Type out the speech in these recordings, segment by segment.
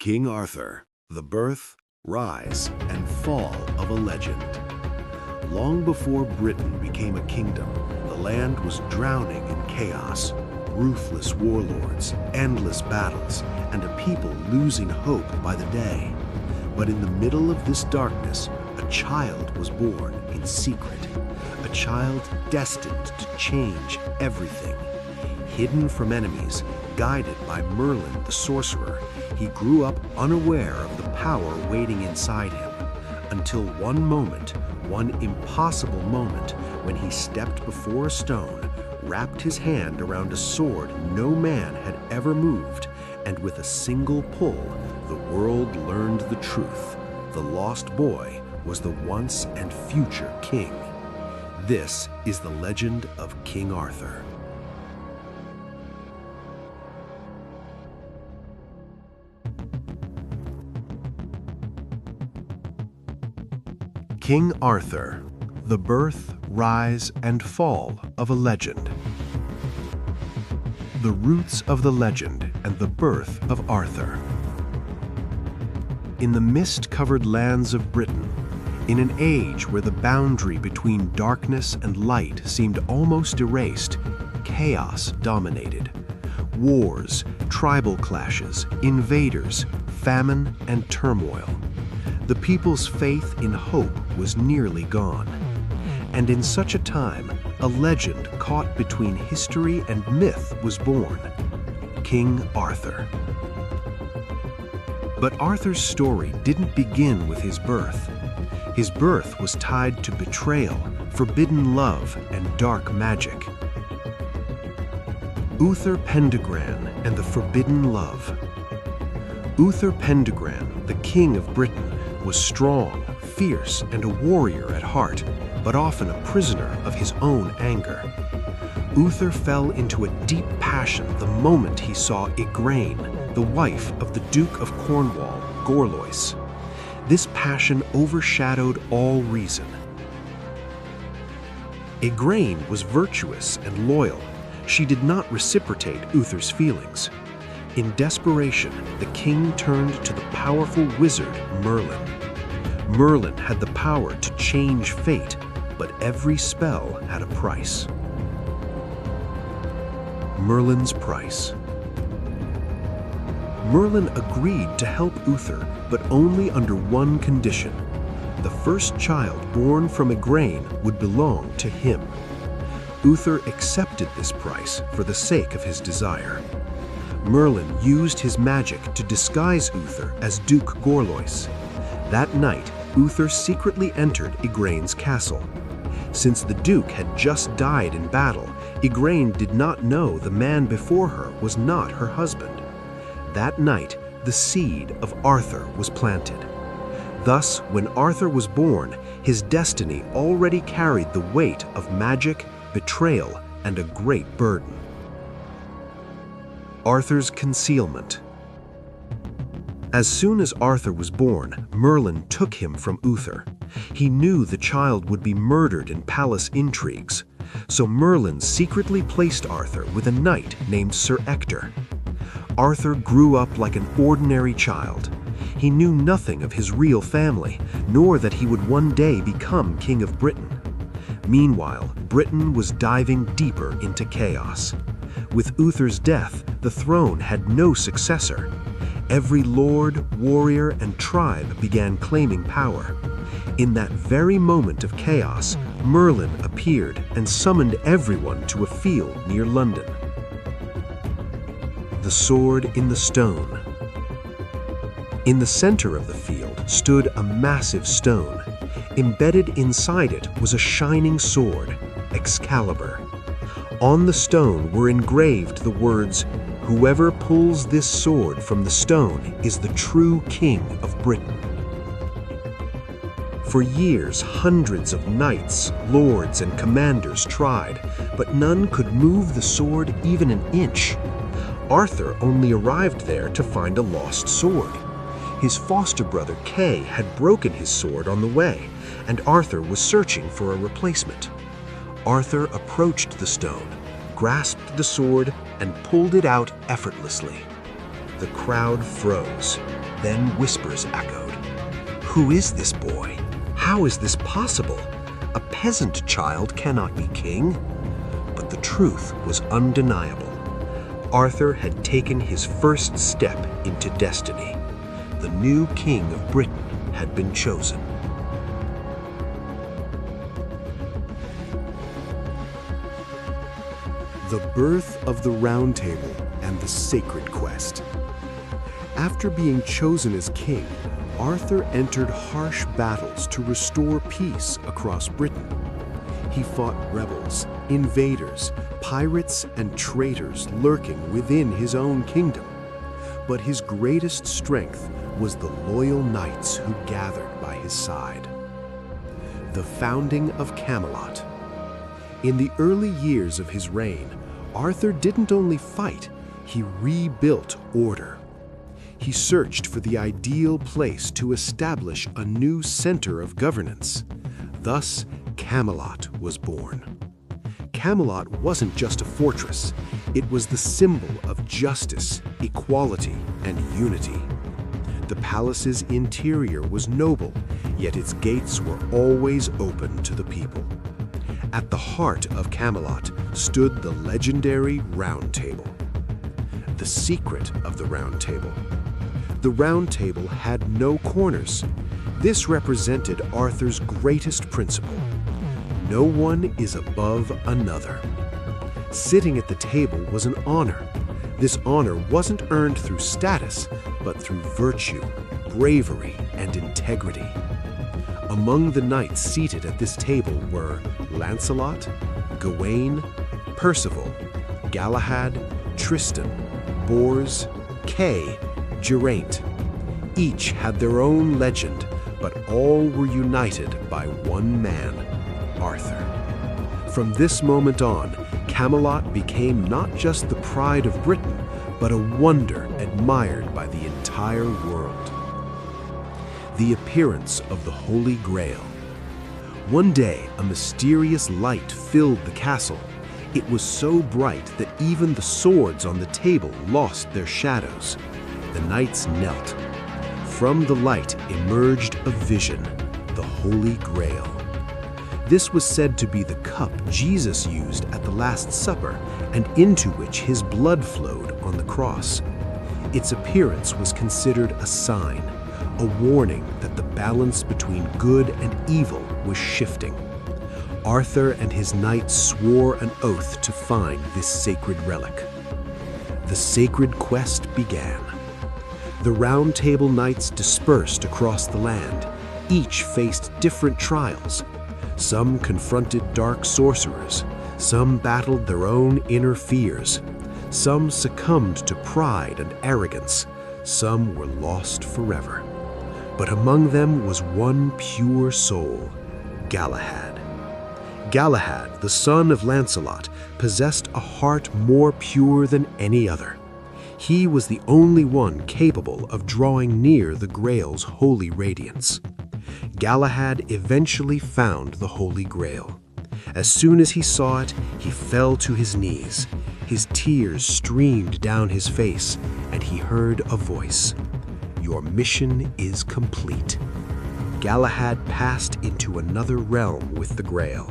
King Arthur, the birth, rise, and fall of a legend. Long before Britain became a kingdom, the land was drowning in chaos, ruthless warlords, endless battles, and a people losing hope by the day. But in the middle of this darkness, a child was born in secret, a child destined to change everything. Hidden from enemies, guided by Merlin the sorcerer, he grew up unaware of the power waiting inside him, until one moment, one impossible moment, when he stepped before a stone, wrapped his hand around a sword no man had ever moved, and with a single pull, the world learned the truth. The lost boy was the once and future king. This is the legend of King Arthur. King Arthur, the birth, rise, and fall of a legend. The roots of the legend and the birth of Arthur. In the mist-covered lands of Britain, in an age where the boundary between darkness and light seemed almost erased, chaos dominated. Wars, tribal clashes, invaders, famine, and turmoil. The people's faith in hope was nearly gone. And in such a time, a legend caught between history and myth was born: King Arthur. But Arthur's story didn't begin with his birth. His birth was tied to betrayal, forbidden love, and dark magic. Uther Pendragon and the Forbidden Love. Uther Pendragon, the king of Britain, was strong, fierce, and a warrior at heart, but often a prisoner of his own anger. Uther fell into a deep passion the moment he saw Igraine, the wife of the Duke of Cornwall, Gorlois. This passion overshadowed all reason. Igraine was virtuous and loyal. She did not reciprocate Uther's feelings. In desperation, the king turned to the powerful wizard Merlin. Merlin had the power to change fate, but every spell had a price. Merlin's price. Merlin agreed to help Uther, but only under one condition. The first child born from Igraine would belong to him. Uther accepted this price for the sake of his desire. Merlin used his magic to disguise Uther as Duke Gorlois. That night, Uther secretly entered Igraine's castle. Since the Duke had just died in battle, Igraine did not know the man before her was not her husband. That night, the seed of Arthur was planted. Thus, when Arthur was born, his destiny already carried the weight of magic, betrayal, and a great burden. Arthur's concealment. As soon as Arthur was born, Merlin took him from Uther. He knew the child would be murdered in palace intrigues, so Merlin secretly placed Arthur with a knight named Sir Ector. Arthur grew up like an ordinary child. He knew nothing of his real family, nor that he would one day become King of Britain. Meanwhile, Britain was diving deeper into chaos. With Uther's death, the throne had no successor. Every lord, warrior, and tribe began claiming power. In that very moment of chaos, Merlin appeared and summoned everyone to a field near London. The sword in the stone. In the center of the field stood a massive stone. Embedded inside it was a shining sword, Excalibur. On the stone were engraved the words, "Whoever pulls this sword from the stone is the true king of Britain." For years, hundreds of knights, lords, and commanders tried, but none could move the sword even an inch. Arthur only arrived there to find a lost sword. His foster brother Kay had broken his sword on the way, and Arthur was searching for a replacement. Arthur approached the stone, grasped the sword, and pulled it out effortlessly. The crowd froze. Then whispers echoed. "Who is this boy? How is this possible? A peasant child cannot be king." But the truth was undeniable. Arthur had taken his first step into destiny. The new king of Britain had been chosen. The birth of the Round Table and the sacred quest. After being chosen as king, Arthur entered harsh battles to restore peace across Britain. He fought rebels, invaders, pirates, and traitors lurking within his own kingdom. But his greatest strength was the loyal knights who gathered by his side. The founding of Camelot. In the early years of his reign, Arthur didn't only fight, he rebuilt order. He searched for the ideal place to establish a new center of governance. Thus, Camelot was born. Camelot wasn't just a fortress, it was the symbol of justice, equality, and unity. The palace's interior was noble, yet its gates were always open to the people. At the heart of Camelot stood the legendary Round Table. The secret of the Round Table. The Round Table had no corners. This represented Arthur's greatest principle. No one is above another. Sitting at the table was an honor. This honor wasn't earned through status, but through virtue, bravery, and integrity. Among the knights seated at this table were Lancelot, Gawain, Percival, Galahad, Tristan, Bors, Kay, Geraint. Each had their own legend, but all were united by one man, Arthur. From this moment on, Camelot became not just the pride of Britain, but a wonder admired by the entire world. The appearance of the Holy Grail. One day, a mysterious light filled the castle. It was so bright that even the swords on the table lost their shadows. The knights knelt. From the light emerged a vision, the Holy Grail. This was said to be the cup Jesus used at the Last Supper and into which his blood flowed on the cross. Its appearance was considered a sign, a warning that the balance between good and evil was shifting. Arthur and his knights swore an oath to find this sacred relic. The sacred quest began. The Round Table knights dispersed across the land. Each faced different trials. Some confronted dark sorcerers. Some battled their own inner fears. Some succumbed to pride and arrogance. Some were lost forever. But among them was one pure soul, Galahad. Galahad, the son of Lancelot, possessed a heart more pure than any other. He was the only one capable of drawing near the Grail's holy radiance. Galahad eventually found the Holy Grail. As soon as he saw it, he fell to his knees. His tears streamed down his face, and he heard a voice. "Your mission is complete." Galahad passed into another realm with the Grail.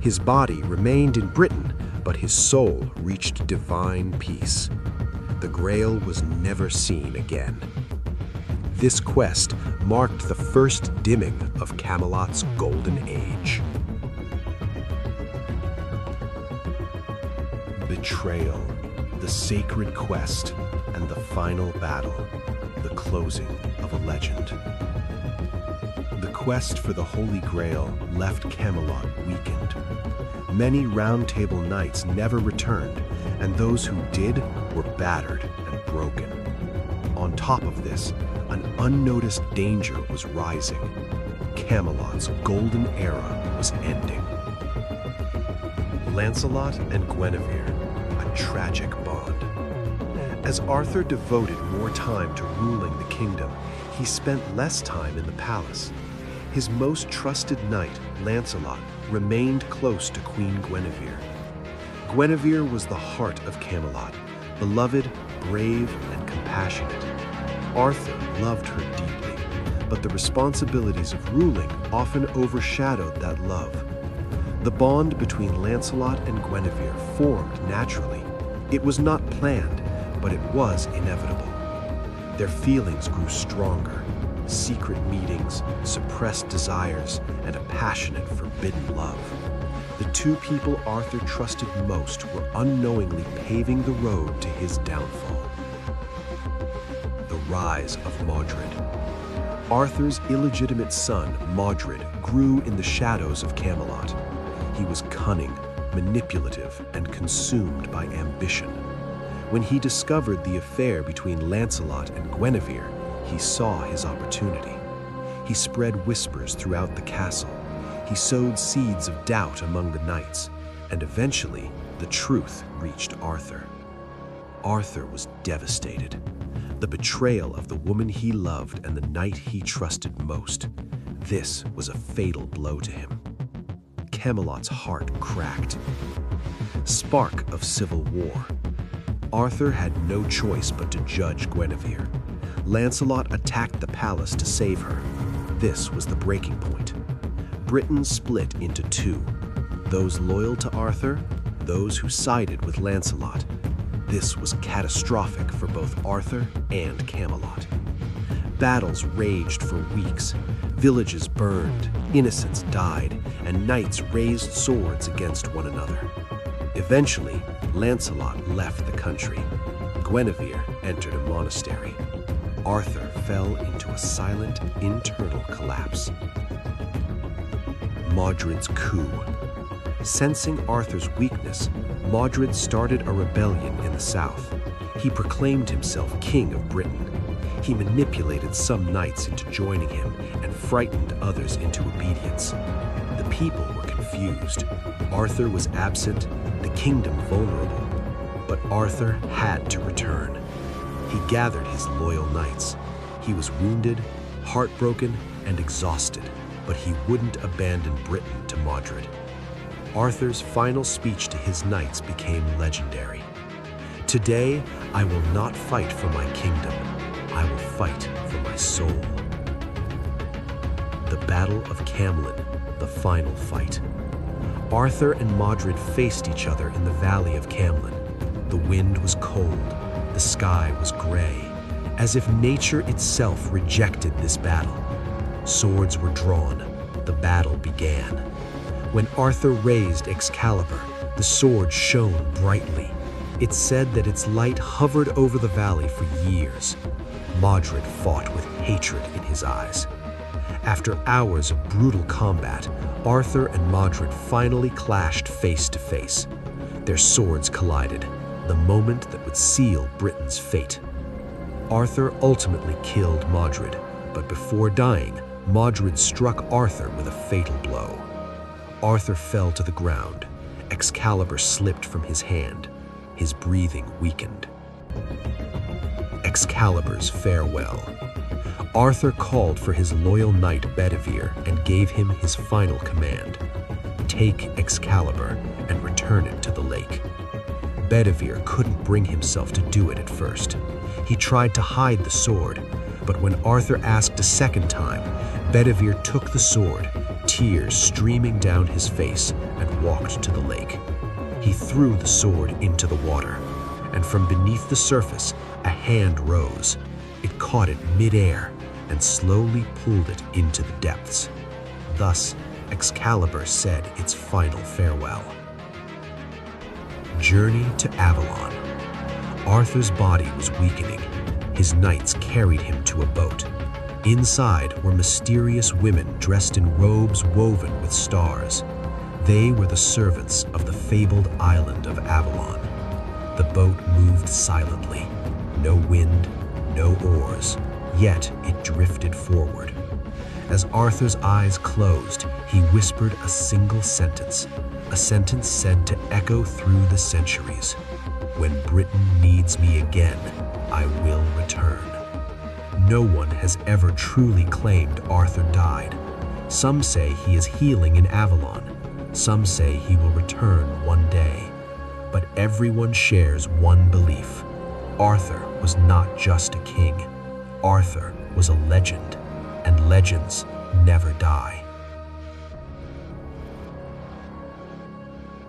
His body remained in Britain, but his soul reached divine peace. The Grail was never seen again. This quest marked the first dimming of Camelot's golden age. Betrayal, the sacred quest, and the final battle, the closing of a legend. The quest for the Holy Grail left Camelot weakened. Many Round Table knights never returned, and those who did were battered and broken. On top of this, an unnoticed danger was rising. Camelot's golden era was ending. Lancelot and Guinevere, a tragic bond. As Arthur devoted more time to ruling the kingdom, he spent less time in the palace. His most trusted knight, Lancelot, remained close to Queen Guinevere. Guinevere was the heart of Camelot, beloved, brave, and compassionate. Arthur loved her deeply, but the responsibilities of ruling often overshadowed that love. The bond between Lancelot and Guinevere formed naturally. It was not planned, but it was inevitable. Their feelings grew stronger. Secret meetings, suppressed desires, and a passionate, forbidden love. The two people Arthur trusted most were unknowingly paving the road to his downfall. The rise of Modred. Arthur's illegitimate son, Modred, grew in the shadows of Camelot. He was cunning, manipulative, and consumed by ambition. When he discovered the affair between Lancelot and Guinevere, he saw his opportunity. He spread whispers throughout the castle. He sowed seeds of doubt among the knights, and eventually the truth reached Arthur. Arthur was devastated. The betrayal of the woman he loved and the knight he trusted most. This was a fatal blow to him. Camelot's heart cracked. Spark of civil war. Arthur had no choice but to judge Guinevere. Lancelot attacked the palace to save her. This was the breaking point. Britain split into two. Those loyal to Arthur, those who sided with Lancelot. This was catastrophic for both Arthur and Camelot. Battles raged for weeks. Villages burned, innocents died, and knights raised swords against one another. Eventually, Lancelot left the country. Guinevere entered a monastery. Arthur fell into a silent, internal collapse. Modred's coup. Sensing Arthur's weakness, Modred started a rebellion in the south. He proclaimed himself king of Britain. He manipulated some knights into joining him and frightened others into obedience. The people were confused. Arthur was absent, the kingdom vulnerable. But Arthur had to return. He gathered his loyal knights. He was wounded, heartbroken, and exhausted, but he wouldn't abandon Britain to Modred. Arthur's final speech to his knights became legendary. "Today, I will not fight for my kingdom. I will fight for my soul." The Battle of Camelot, the final fight. Arthur and Modred faced each other in the valley of Camelot. The wind was cold, the sky was gray, as if nature itself rejected this battle. Swords were drawn, the battle began. When Arthur raised Excalibur, the sword shone brightly. It said that its light hovered over the valley for years. Modred fought with hatred in his eyes. After hours of brutal combat, Arthur and Modred finally clashed face to face. Their swords collided, the moment that would seal Britain's fate. Arthur ultimately killed Modred, but before dying, Modred struck Arthur with a fatal blow. Arthur fell to the ground. Excalibur slipped from his hand. His breathing weakened. Excalibur's farewell. Arthur called for his loyal knight Bedivere and gave him his final command. Take Excalibur and return it to the lake. Bedivere couldn't bring himself to do it at first. He tried to hide the sword, but when Arthur asked a second time, Bedivere took the sword, tears streaming down his face, and walked to the lake. He threw the sword into the water, and from beneath the surface, a hand rose. It caught it mid-air and slowly pulled it into the depths. Thus, Excalibur said its final farewell. Journey to Avalon. Arthur's body was weakening. His knights carried him to a boat. Inside were mysterious women dressed in robes woven with stars. They were the servants of the fabled island of Avalon. The boat moved silently. No wind, no oars, yet it drifted forward. As Arthur's eyes closed, he whispered a single sentence, a sentence said to echo through the centuries. When Britain needs me again, I will return. No one has ever truly claimed Arthur died. Some say he is healing in Avalon. Some say he will return one day. But everyone shares one belief. Arthur was not just a king. Arthur was a legend, and legends never die.